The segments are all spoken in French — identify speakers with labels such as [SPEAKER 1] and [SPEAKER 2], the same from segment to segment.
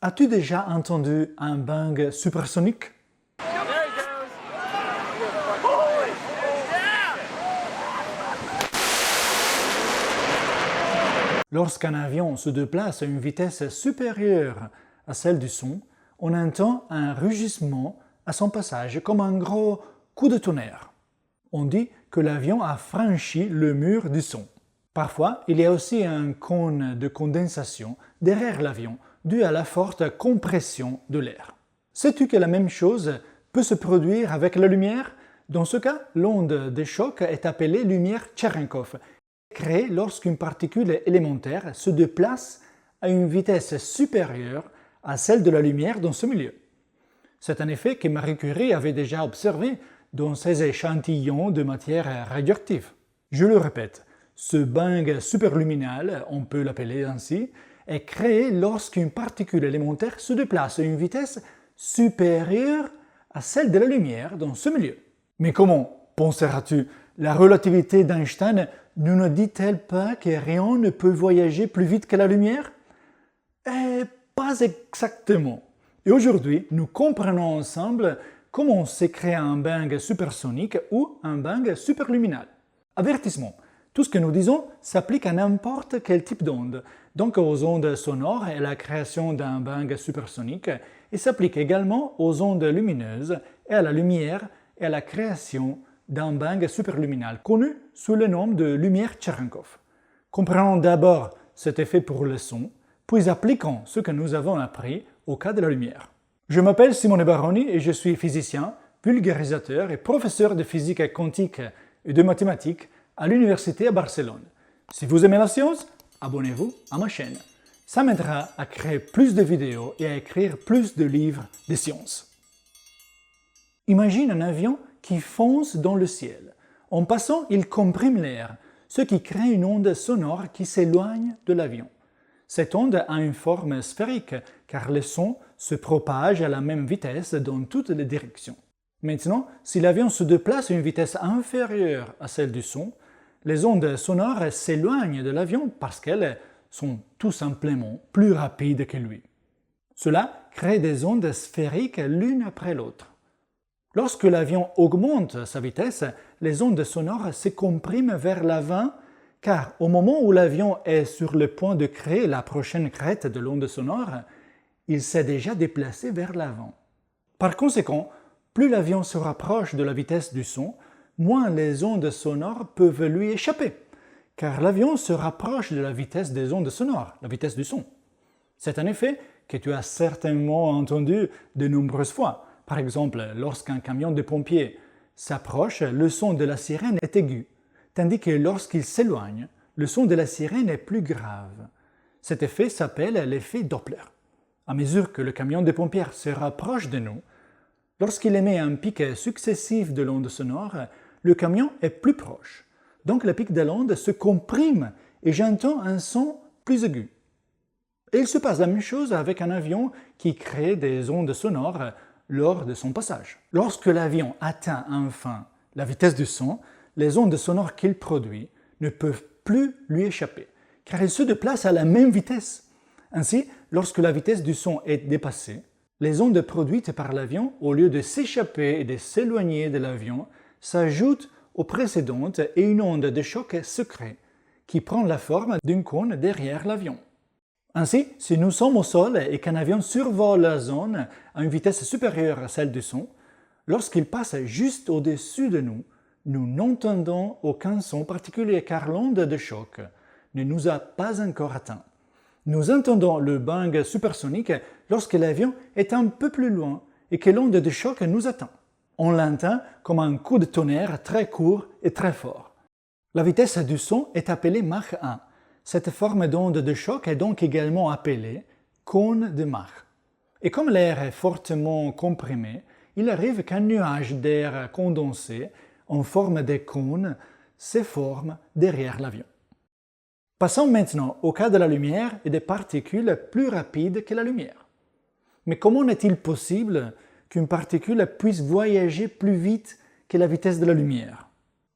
[SPEAKER 1] As-tu déjà entendu un bang supersonique? Lorsqu'un avion se déplace à une vitesse supérieure à celle du son, on entend un rugissement à son passage comme un gros coup de tonnerre. On dit que l'avion a franchi le mur du son. Parfois, il y a aussi un cône de condensation derrière l'avion dû à la forte compression de l'air. Sais-tu que la même chose peut se produire avec la lumière? Dans ce cas, l'onde de choc est appelée lumière Cherenkov, créée lorsqu'une particule élémentaire se déplace à une vitesse supérieure à celle de la lumière dans ce milieu. C'est un effet que Marie Curie avait déjà observé dans ses échantillons de matière radioactive. Je le répète, ce bang superluminal, on peut l'appeler ainsi, est créé lorsqu'une particule élémentaire se déplace à une vitesse supérieure à celle de la lumière dans ce milieu. Mais comment, penseras-tu, la relativité d'Einstein ne nous dit-elle pas que rien ne peut voyager plus vite que la lumière? Pas exactement. Et aujourd'hui, nous comprenons ensemble comment se crée un bang supersonique ou un bang superluminal. Avertissement. Tout ce que nous disons s'applique à n'importe quel type d'onde, donc aux ondes sonores et à la création d'un bang supersonique, et s'applique également aux ondes lumineuses et à la lumière et à la création d'un bang superluminal, connu sous le nom de lumière Cherenkov. Comprenons d'abord cet effet pour le son, puis appliquons ce que nous avons appris au cas de la lumière. Je m'appelle Simone Baroni et je suis physicien, vulgarisateur et professeur de physique quantique et de mathématiques à l'université à Barcelone. Si vous aimez la science, abonnez-vous à ma chaîne. Ça m'aidera à créer plus de vidéos et à écrire plus de livres de sciences. Imagine un avion qui fonce dans le ciel. En passant, il comprime l'air, ce qui crée une onde sonore qui s'éloigne de l'avion. Cette onde a une forme sphérique, car le son se propage à la même vitesse dans toutes les directions. Maintenant, si l'avion se déplace à une vitesse inférieure à celle du son, les ondes sonores s'éloignent de l'avion parce qu'elles sont tout simplement plus rapides que lui. Cela crée des ondes sphériques l'une après l'autre. Lorsque l'avion augmente sa vitesse, les ondes sonores se compriment vers l'avant car au moment où l'avion est sur le point de créer la prochaine crête de l'onde sonore, il s'est déjà déplacé vers l'avant. Par conséquent, plus l'avion se rapproche de la vitesse du son, moins les ondes sonores peuvent lui échapper, car l'avion se rapproche de la vitesse des ondes sonores, la vitesse du son. C'est un effet que tu as certainement entendu de nombreuses fois. Par exemple, lorsqu'un camion de pompiers s'approche, le son de la sirène est aigu, tandis que lorsqu'il s'éloigne, le son de la sirène est plus grave. Cet effet s'appelle l'effet Doppler. À mesure que le camion de pompiers se rapproche de nous, lorsqu'il émet un pic successif de l'onde sonore, le camion est plus proche. Donc le pic de l'onde se comprime et j'entends un son plus aigu. Et il se passe la même chose avec un avion qui crée des ondes sonores lors de son passage. Lorsque l'avion atteint enfin la vitesse du son, les ondes sonores qu'il produit ne peuvent plus lui échapper, car il se déplace à la même vitesse. Ainsi, lorsque la vitesse du son est dépassée, les ondes produites par l'avion, au lieu de s'échapper et de s'éloigner de l'avion, s'ajoutent aux précédentes et une onde de choc se crée, qui prend la forme d'une cône derrière l'avion. Ainsi, si nous sommes au sol et qu'un avion survole la zone à une vitesse supérieure à celle du son, lorsqu'il passe juste au-dessus de nous, nous n'entendons aucun son particulier car l'onde de choc ne nous a pas encore atteint. Nous entendons le bang supersonique lorsque l'avion est un peu plus loin et que l'onde de choc nous atteint. On l'entend comme un coup de tonnerre très court et très fort. La vitesse du son est appelée Mach 1. Cette forme d'onde de choc est donc également appelée cône de Mach. Et comme l'air est fortement comprimé, il arrive qu'un nuage d'air condensé en forme de cône se forme derrière l'avion. Passons maintenant au cas de la lumière et des particules plus rapides que la lumière. Mais comment est-il possible qu'une particule puisse voyager plus vite que la vitesse de la lumière?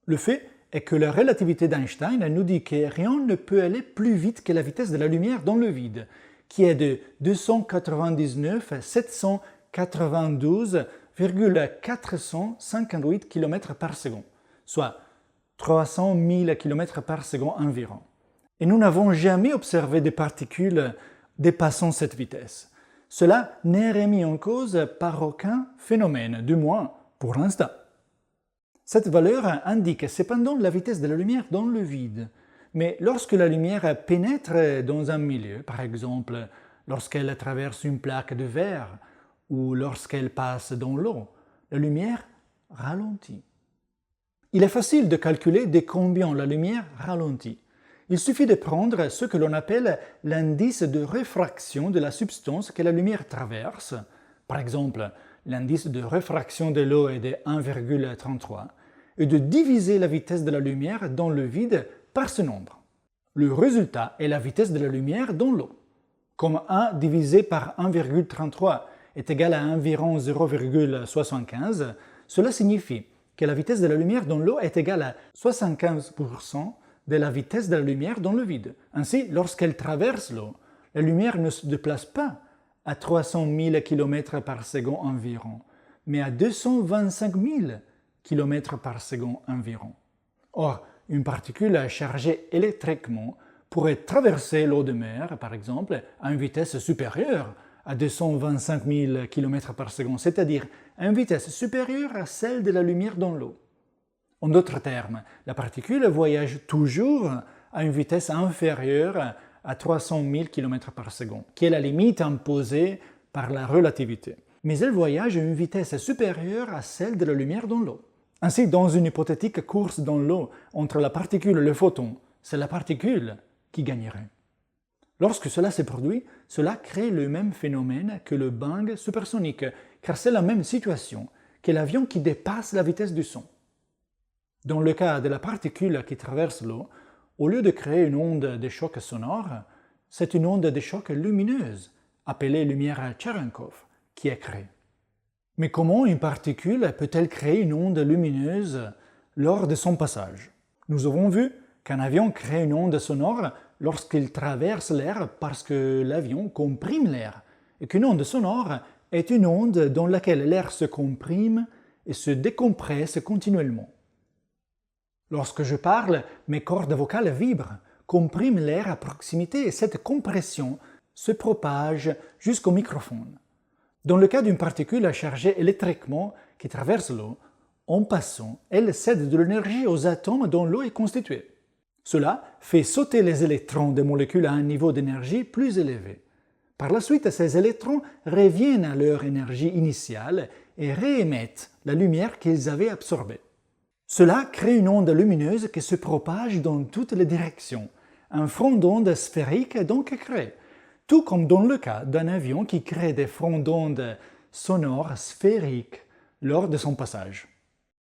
[SPEAKER 1] Le fait est que la relativité d'Einstein nous dit que rien ne peut aller plus vite que la vitesse de la lumière dans le vide, qui est de 299 792,458 km par seconde, soit 300 000 km par seconde environ. Et nous n'avons jamais observé de particules dépassant cette vitesse. Cela n'est remis en cause par aucun phénomène, du moins pour l'instant. Cette valeur indique cependant la vitesse de la lumière dans le vide. Mais lorsque la lumière pénètre dans un milieu, par exemple lorsqu'elle traverse une plaque de verre ou lorsqu'elle passe dans l'eau, la lumière ralentit. Il est facile de calculer de combien la lumière ralentit. Il suffit de prendre ce que l'on appelle l'indice de réfraction de la substance que la lumière traverse. Par exemple, l'indice de réfraction de l'eau est de 1,33 et de diviser la vitesse de la lumière dans le vide par ce nombre. Le résultat est la vitesse de la lumière dans l'eau. Comme 1 divisé par 1,33 est égal à environ 0,75, cela signifie que la vitesse de la lumière dans l'eau est égale à 75% de la vitesse de la lumière dans le vide. Ainsi, lorsqu'elle traverse l'eau, la lumière ne se déplace pas à 300 000 km par seconde environ, mais à 225 000 km par seconde environ. Or, une particule chargée électriquement pourrait traverser l'eau de mer, par exemple, à une vitesse supérieure à 225 000 km par seconde, c'est-à-dire à une vitesse supérieure à celle de la lumière dans l'eau. En d'autres termes, la particule voyage toujours à une vitesse inférieure à 300 000 km par seconde, qui est la limite imposée par la relativité. Mais elle voyage à une vitesse supérieure à celle de la lumière dans l'eau. Ainsi, dans une hypothétique course dans l'eau entre la particule et le photon, c'est la particule qui gagnerait. Lorsque cela se produit, cela crée le même phénomène que le bang supersonique, car c'est la même situation que l'avion qui dépasse la vitesse du son. Dans le cas de la particule qui traverse l'eau, au lieu de créer une onde de choc sonore, c'est une onde de choc lumineuse, appelée lumière Cherenkov, qui est créée. Mais comment une particule peut-elle créer une onde lumineuse lors de son passage? Nous avons vu qu'un avion crée une onde sonore lorsqu'il traverse l'air parce que l'avion comprime l'air, et qu'une onde sonore est une onde dans laquelle l'air se comprime et se décompresse continuellement. Lorsque je parle, mes cordes vocales vibrent, compriment l'air à proximité et cette compression se propage jusqu'au microphone. Dans le cas d'une particule chargée électriquement qui traverse l'eau, en passant, elle cède de l'énergie aux atomes dont l'eau est constituée. Cela fait sauter les électrons des molécules à un niveau d'énergie plus élevé. Par la suite, ces électrons reviennent à leur énergie initiale et réémettent la lumière qu'ils avaient absorbée. Cela crée une onde lumineuse qui se propage dans toutes les directions. Un front d'onde sphérique est donc créé, tout comme dans le cas d'un avion qui crée des fronts d'onde sonores sphériques lors de son passage.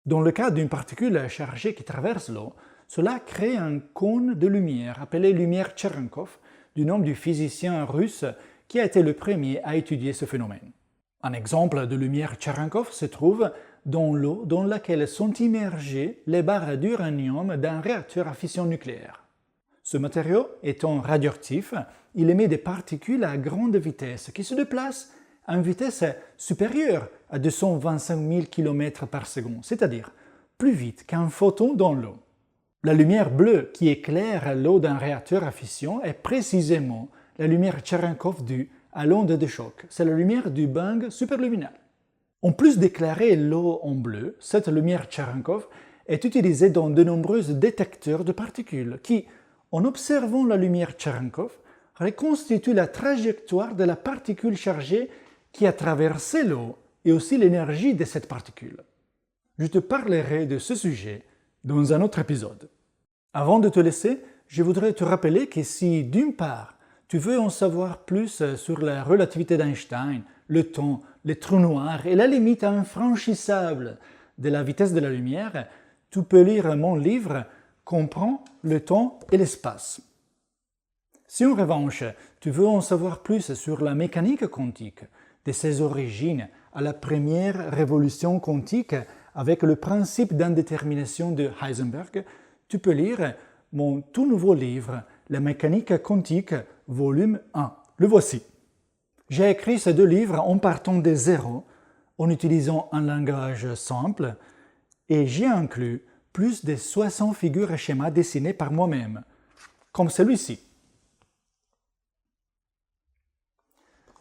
[SPEAKER 1] Dans le cas d'une particule chargée qui traverse l'eau, cela crée un cône de lumière appelé lumière Cherenkov, du nom du physicien russe qui a été le premier à étudier ce phénomène. Un exemple de lumière Cherenkov se trouve dans l'eau dans laquelle sont immergées les barres d'uranium d'un réacteur à fission nucléaire. Ce matériau étant radioactif, il émet des particules à grande vitesse qui se déplacent à une vitesse supérieure à 225 000 km par seconde, c'est-à-dire plus vite qu'un photon dans l'eau. La lumière bleue qui éclaire l'eau d'un réacteur à fission est précisément la lumière Cherenkov due à l'onde de choc. C'est la lumière du bang superluminal. En plus d'éclairer l'eau en bleu, cette lumière Cherenkov est utilisée dans de nombreux détecteurs de particules qui, en observant la lumière Cherenkov, reconstituent la trajectoire de la particule chargée qui a traversé l'eau et aussi l'énergie de cette particule. Je te parlerai de ce sujet dans un autre épisode. Avant de te laisser, je voudrais te rappeler que si, d'une part, tu veux en savoir plus sur la relativité d'Einstein, le temps, les trous noirs et la limite infranchissable de la vitesse de la lumière, tu peux lire mon livre « Comprends le temps et l'espace ». Si en revanche, tu veux en savoir plus sur la mécanique quantique, de ses origines à la première révolution quantique avec le principe d'indétermination de Heisenberg, tu peux lire mon tout nouveau livre « La mécanique quantique, volume 1 ». Le voici. J'ai écrit ces 2 livres en partant des zéros, en utilisant un langage simple, et j'y ai inclus plus de 60 figures et schémas dessinés par moi-même, comme celui-ci.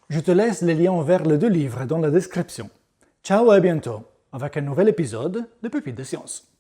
[SPEAKER 1] Je te laisse les liens vers les 2 livres dans la description. Ciao et à bientôt avec un nouvel épisode de Pépites de Science.